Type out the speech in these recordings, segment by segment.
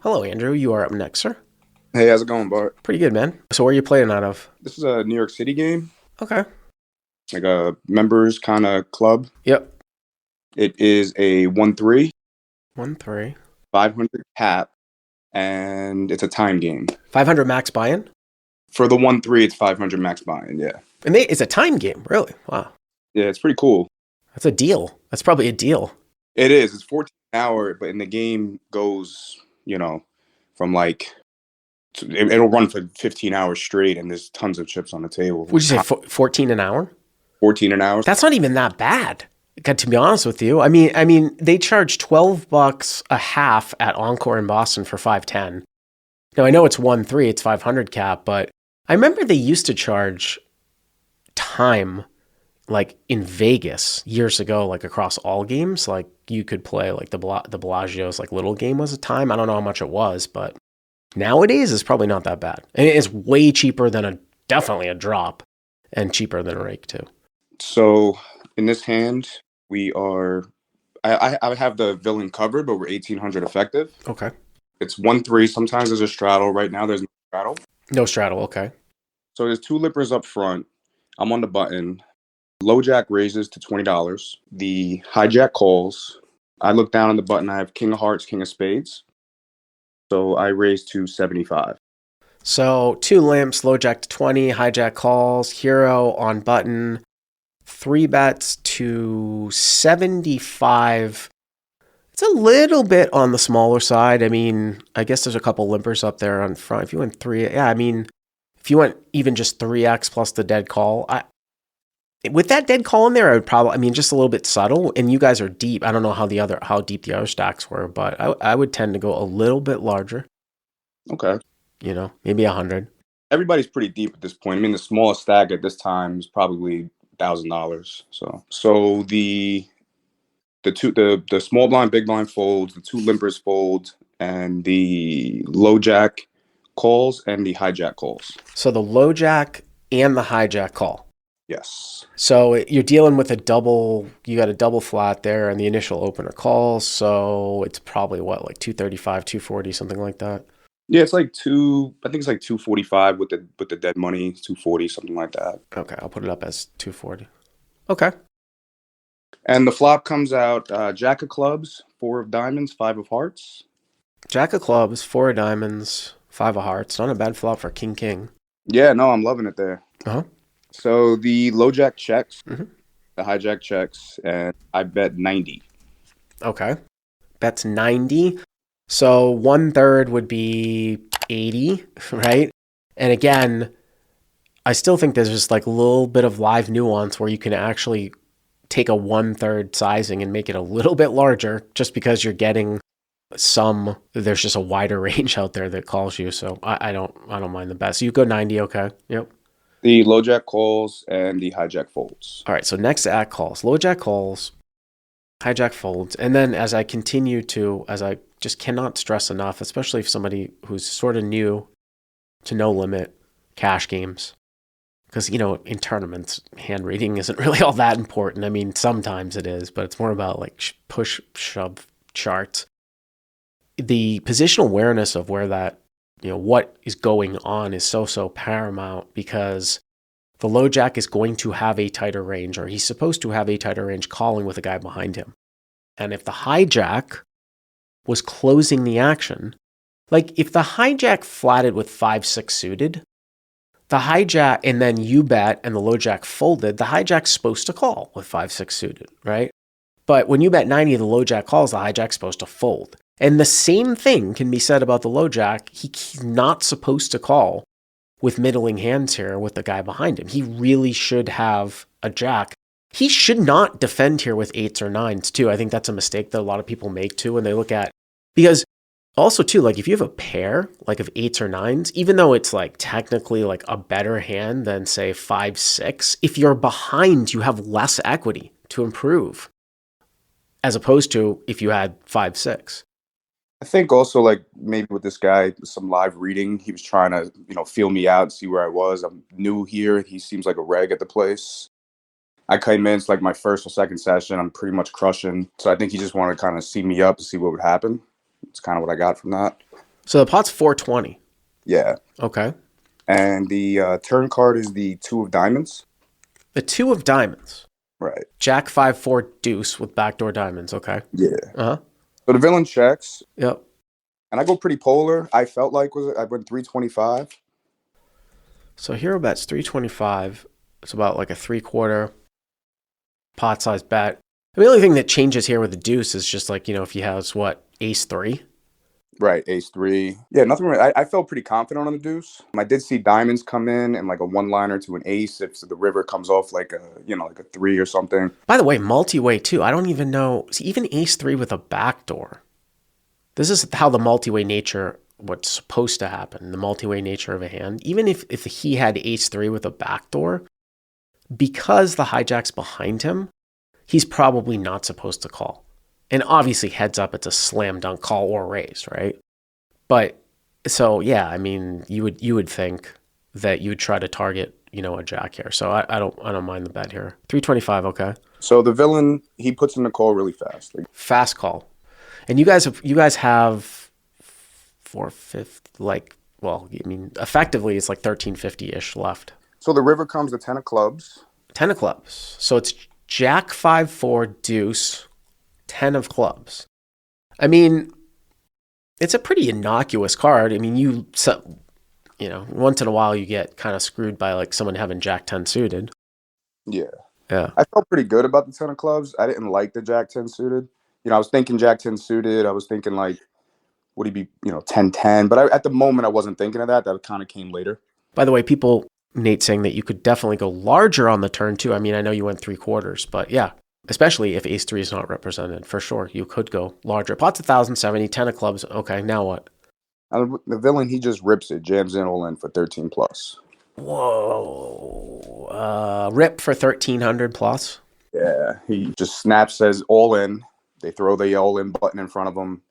Hello, Andrew. You are up next, sir. Hey, how's it going, Bart? Pretty good, man. So where are you playing out of? This is a New York City game, Okay. like a members kind of club. Yep. It is a 1-3, 1-3. 500 cap, and it's a time game. 500 max buy-in? For the 1-3, it's 500 max buy-in, yeah. And it's a time game, really? Wow. Yeah, it's pretty cool. That's a deal. That's probably a deal. It is. It's 14 an hour, but in the game goes, from it'll run for 15 hours straight, and there's tons of chips on the table. Would you say 14 an hour? 14 an hour? That's not even that bad. To be honest with you. I mean, they charge $12 a half at Encore in Boston for 510. Now, I know it's 1-3, it's 500 cap, but I remember they used to charge time like in Vegas years ago, like across all games. Like you could play like the Bellagio's like little game was a time. I don't know how much it was, but nowadays it's probably not that bad. And it's way cheaper than definitely a drop, and cheaper than a rake too. So in this hand, I have the villain covered, but we're 1800 effective. Okay. It's 1-3. Sometimes there's a straddle. Right now there's no straddle. No straddle. Okay. So there's two lippers up front. I'm on the button. Low jack raises to $20. The hijack calls. I look down on the button. I have king of hearts, king of spades. So I raise to 75. So two limps, low jack to 20, hijack calls, hero on button, 3 bets to 75. It's a little bit on the smaller side. I mean, I guess there's a couple limpers up there on front. If you went 3, yeah, I mean, if you went even just 3x plus the dead call, with that dead call in there, I would probably, I mean, just a little bit subtle. And you guys are deep. I don't know how deep the other stacks were, but I would tend to go a little bit larger. Okay. Maybe 100. Everybody's pretty deep at this point. I mean, the smallest stack at this time is probably $1,000. So the small blind, big blind folds, the two limpers fold, and the low jack calls and the hijack calls. So the low jack and the hijack call. Yes. So you're dealing with you got a double flat there and the initial opener calls. So it's probably like 235, 240, something like that. Yeah, it's like I think it's like 245 with the dead money, 240, something like that. Okay, I'll put it up as 240. Okay. And the flop comes out jack of clubs, 4 of diamonds, 5 of hearts. Jack of clubs, 4 of diamonds, 5 of hearts. Not a bad flop for king. Yeah, no, I'm loving it there. Uh-huh. So the low jack checks, Mm-hmm. the hijack checks, and I bet 90. Okay. Bet's 90. So 1/3 would be 80, right? And again, I still think there's just like a little bit of live nuance where you can actually take a 1/3 sizing and make it a little bit larger just because you're getting there's just a wider range out there that calls you. So I don't mind the bet. So you go 90. Okay. Yep. The low jack calls and the hijack folds. All right. So next at calls, low jack calls, hijack folds. And then as I just cannot stress enough, especially if somebody who's sort of new to no limit cash games, because, in tournaments, hand reading isn't really all that important. I mean, sometimes it is, but it's more about like push, shove charts. The positional awareness of where that, what is going on is so paramount, because the low jack is going to have a tighter range, or he's supposed to have a tighter range calling with a guy behind him. And if the hijack was closing the action, like if the hijack flatted with 5-6 suited, the hijack, and then you bet and the low jack folded, the hijack's supposed to call with 5-6 suited, right? But when you bet 90, the low jack calls, the hijack's supposed to fold. And the same thing can be said about the low jack. He's not supposed to call with middling hands here with the guy behind him. He really should have a jack. He should not defend here with 8s or 9s too. I think that's a mistake that a lot of people make too when they look at, because also too, like if you have a pair like of 8s or 9s, even though it's like technically like a better hand than say 5-6, if you're behind, you have less equity to improve as opposed to if you had 5-6. I think also like maybe with this guy, some live reading, he was trying to, feel me out, see where I was. I'm new here. He seems like a reg at the place. I came in, it's like my first or second session. I'm pretty much crushing. So I think he just wanted to kind of see me up to see what would happen. It's kind of what I got from that. So the pot's 420. Yeah. Okay. And the turn card is the 2 of diamonds. The 2 of diamonds. Right. Jack 5-4 deuce with backdoor diamonds. Okay. Yeah. Uh-huh. So the villain checks, Yep. and I go pretty polar. I felt like I went 325. So hero bet's 325. It's about like a 3/4 pot size bet. The only thing that changes here with the deuce is just like, if he has what, ace 3? Right, ace 3. Yeah, nothing. I felt pretty confident on the deuce. I did see diamonds come in and like a one-liner to an ace if the river comes off like a 3 or something. By the way, multi-way too. I don't even know. See, even ace 3 with a backdoor. This is how the multi-way nature, what's supposed to happen, the multi-way nature of a hand. Even if he had ace 3 with a backdoor, because the hijack's behind him, he's probably not supposed to call. And obviously, heads up, it's a slam dunk call or raise, right? But so yeah, I mean, you would think that you would try to target, a jack here. So I don't mind the bet here. 325, okay. So the villain, he puts in the call really fast. Like, Fast call. And you guys have 450, effectively it's like 1350-ish left. so the river comes the 10 of clubs. 10 of clubs. So it's Jack 5-4 deuce, 10 of clubs. I mean, it's a pretty innocuous card. I mean, once in a while you get kind of screwed by like someone having Jack 10 suited. Yeah. Yeah. I felt pretty good about the 10 of clubs. I didn't like the Jack 10 suited. I was thinking Jack 10 suited. I was thinking like, would he be, 10-10? But at the moment, I wasn't thinking of that. That kind of came later. By the way, Nate saying that you could definitely go larger on the turn too. I mean, I know you went 3/4, but yeah, especially if ace 3 is not represented, for sure, you could go larger. Pot's 1,070, 10 of clubs. Okay, now what? The villain, he just rips it, jams in all in for 13 plus. Whoa. Rip for 1,300 plus? Yeah, he just snaps, says all in. They throw the all in button in front of him,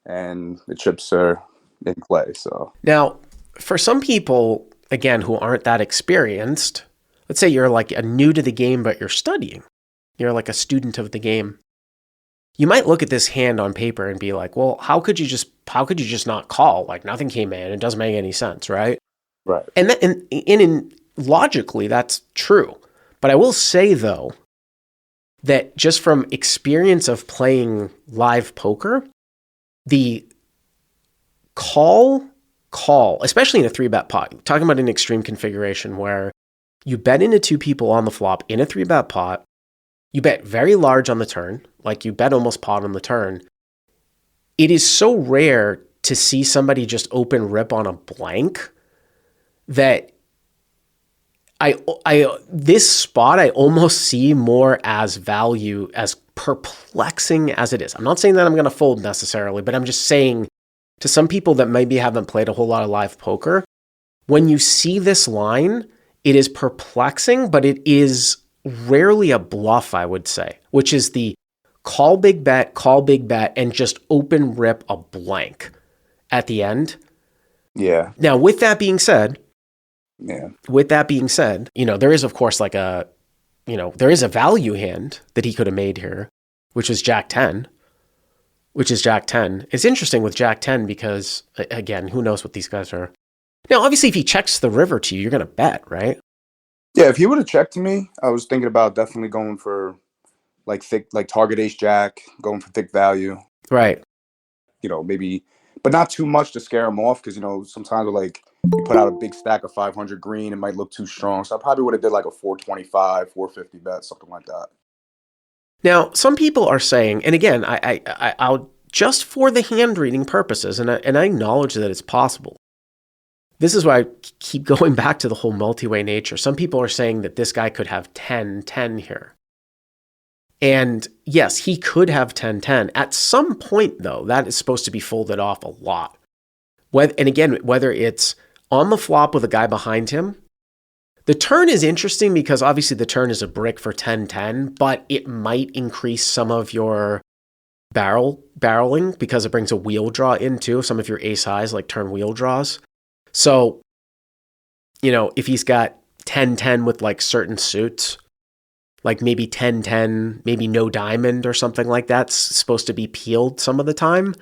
and the chips are in play. So now, for some people, again, who aren't that experienced, let's say you're like a new to the game, but you're studying. You're like a student of the game. You might look at this hand on paper and be like, well, how could you just not call? Like nothing came in. It doesn't make any sense, right? right. And logically, that's true. But I will say, though, that just from experience of playing live poker, the call, especially in a 3-bet pot, talking about an extreme configuration where you bet into 2 people on the flop in a 3-bet pot, you bet very large on the turn, like you bet almost pot on the turn. It is so rare to see somebody just open rip on a blank that this spot I almost see more as value, as perplexing as it is. I'm not saying that I'm going to fold necessarily, but I'm just saying to some people that maybe haven't played a whole lot of live poker, when you see this line, it is perplexing, but it is rarely a bluff, I would say, which is the call big bet, and just open rip a blank at the end. Yeah. Now, with that being said, Yeah. there is, of course, there is a value hand that he could have made here, which is Jack 10. It's interesting with Jack 10 because, again, who knows what these guys are. Now, obviously, if he checks the river to you, you're going to bet, right? Yeah, if he would have checked to me, I was thinking about definitely going for like thick, like target ace jack, going for thick value. Right. Maybe, but not too much to scare him off because, sometimes like you put out a big stack of 500 green, it might look too strong. So I probably would have did like a 425, 450 bet, something like that. Now, some people are saying, and again, I'll just for the hand reading purposes, and I acknowledge that it's possible. This is why I keep going back to the whole multi-way nature. Some people are saying that this guy could have 10-10 here. And yes, he could have 10-10. At some point, though, that is supposed to be folded off a lot. And again, whether it's on the flop with a guy behind him, the turn is interesting because obviously the turn is a brick for 10-10, but it might increase some of your barreling because it brings a wheel draw in too. Some of your ace highs like turn wheel draws. So, if he's got 10-10 with like certain suits, like maybe 10-10, maybe no diamond or something like that's supposed to be peeled some of the time,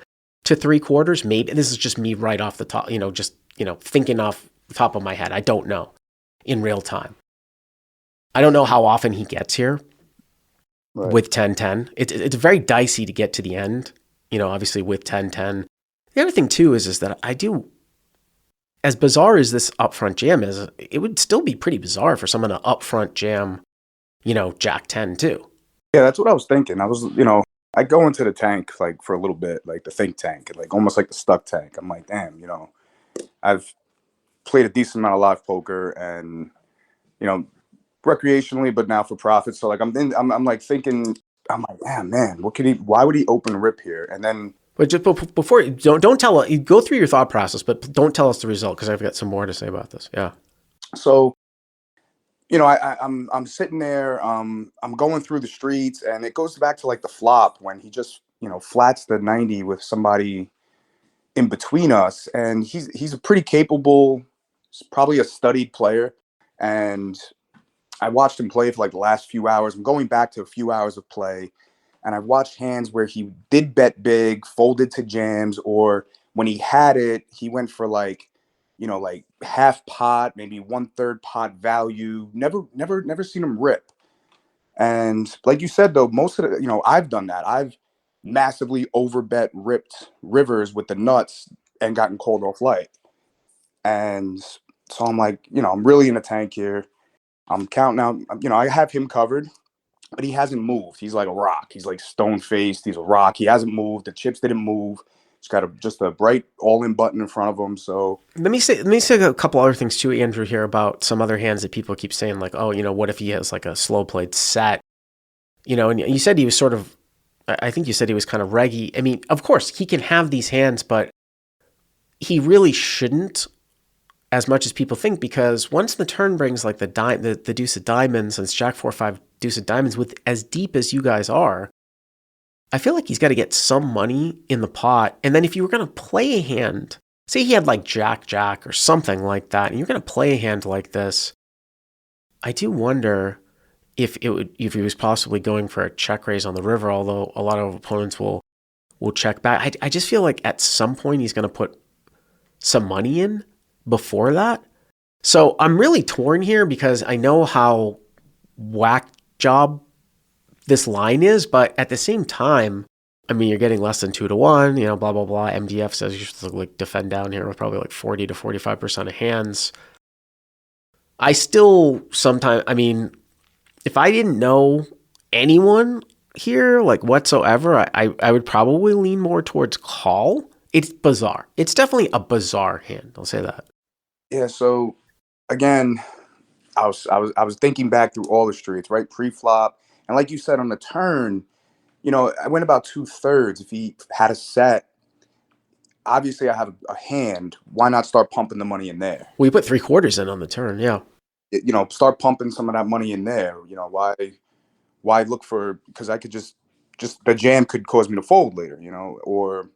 to 3/4, maybe. This is just me right off the top, just, thinking off the top of my head. I don't know in real time. I don't know how often he gets here with 10-10. It's very dicey to get to the end, obviously with 10-10. The other thing too is that I do, as bizarre as this upfront jam is, it would still be pretty bizarre for someone to upfront jam, Jack 10 too. Yeah, that's what I was thinking. I was, I go into the tank like for a little bit, like the think tank, like almost like the stuck tank. I'm like, damn, I've played a decent amount of live poker and, recreationally, but now for profit. So like I'm like thinking, I'm like, damn, man, why would he open rip here? And then, but just before, don't tell us, go through your thought process, but don't tell us the result, because I've got some more to say about this. Yeah. So, I'm sitting there, I'm going through the streets, and it goes back to like the flop when he just, flats the 90 with somebody in between us, and he's a pretty capable, probably a studied player, and I watched him play for like the last few hours. I'm going back to a few hours of play, and I watched hands where he did bet big, folded to jams, or when he had it, he went for like, like half pot, maybe 1/3 pot value. Never seen him rip. And like you said, though, most of the, I've done that. I've massively overbet ripped rivers with the nuts and gotten called off light. And so I'm like, I'm really in a tank here. I'm counting out, I have him covered, but he hasn't moved. He's like a rock. He's like stone faced. He's a rock. He hasn't moved. The chips didn't move. He's got just a bright all-in button in front of him. So let me say a couple other things too, Andrew, here about some other hands that people keep saying, like, oh, what if he has like a slow played set? And you said he was sort of, I think you said he was kind of reggy. I mean, of course he can have these hands, but he really shouldn't, as much as people think, because once the turn brings like the deuce of diamonds, and it's Jack 4-5 deuce of diamonds with as deep as you guys are, I feel like he's got to get some money in the pot. And then if you were going to play a hand, say he had like Jack or something like that, and you're going to play a hand like this, I do wonder if he was possibly going for a check raise on the river, although a lot of opponents will check back. I just feel like at some point he's going to put some money in before that. So I'm really torn here, because I know how whack job this line is, but at the same time, I mean, you're getting less than 2-1, blah, blah, blah. MDF says you should like defend down here with probably like 40 to 45% of hands. I still sometimes, I mean, if I didn't know anyone here, like whatsoever, I would probably lean more towards call. It's bizarre. It's definitely a bizarre hand. I'll say that. Yeah. So again, I was thinking back through all the streets, right? Pre-flop. And like you said, on the turn, I went about 2/3. If he had a set, obviously I have a hand. Why not start pumping the money in there? We put 3/4 in on the turn. Yeah. Start pumping some of that money in there. Why look for, because I could just the jam could cause me to fold later, or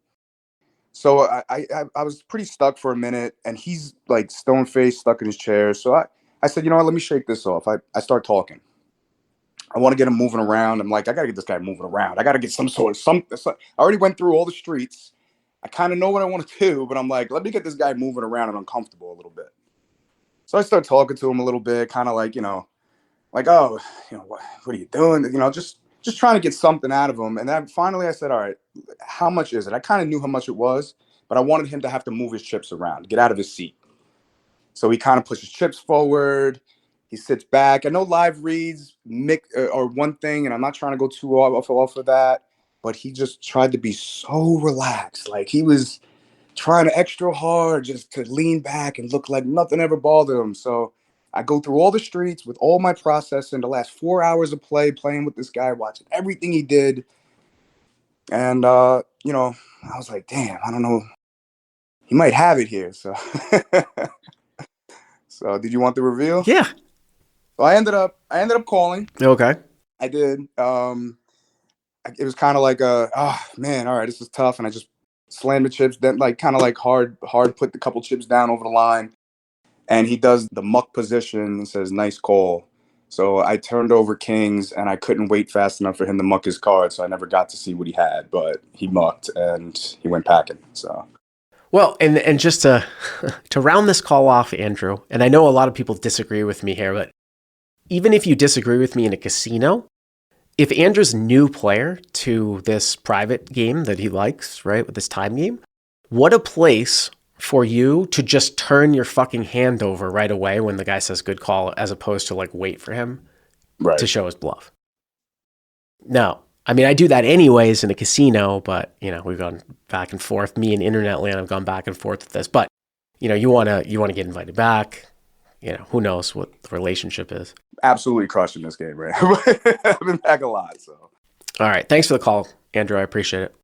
so I was pretty stuck for a minute, and he's like stone faced, stuck in his chair. So I said, you know what, let me shake this off. I start talking. I want to get him moving around. I'm like, I got to get this guy moving around. I got to get some. I already went through all the streets. I kind of know what I want to do, but I'm like, let me get this guy moving around and uncomfortable a little bit. So I start talking to him a little bit, kind of like, like, oh, what are you doing? Just trying to get something out of him. And then finally I said, all right, how much is it? I kind of knew how much it was, but I wanted him to have to move his chips around, get out of his seat. So he kind of pushes chips forward. He sits back. I know live reads are one thing, and I'm not trying to go too off of that, but he just tried to be so relaxed. Like he was trying to extra hard just to lean back and look like nothing ever bothered him. So I go through all the streets with all my process in the last 4 hours of playing with this guy, watching everything he did. And, I was like, damn, I don't know. He might have it here. So, so did you want the reveal? Yeah. So I ended up calling. Okay. I did. It was kind of like oh man, all right, this is tough. And I just slammed the chips, then like kind of like hard put the couple chips down over the line. And he does the muck position and says, nice call. So I turned over kings, and I couldn't wait fast enough for him to muck his card, so I never got to see what he had. But he mucked, and he went packing. So Well, and just to to round this call off, Andrew, and I know a lot of people disagree with me here, but even if you disagree with me in a casino, if Andrew's a new player to this private game that he likes, right, with this time game, what a place for you to just turn your fucking hand over right away when the guy says good call, as opposed to like wait for him to show his bluff. Now, I mean, I do that anyways in a casino, but we've gone back and forth. Me and Internet Land have gone back and forth with this, but you want to get invited back. Who knows what the relationship is. Absolutely crushing this game, right? I've been back a lot, so. All right. Thanks for the call, Andrew. I appreciate it.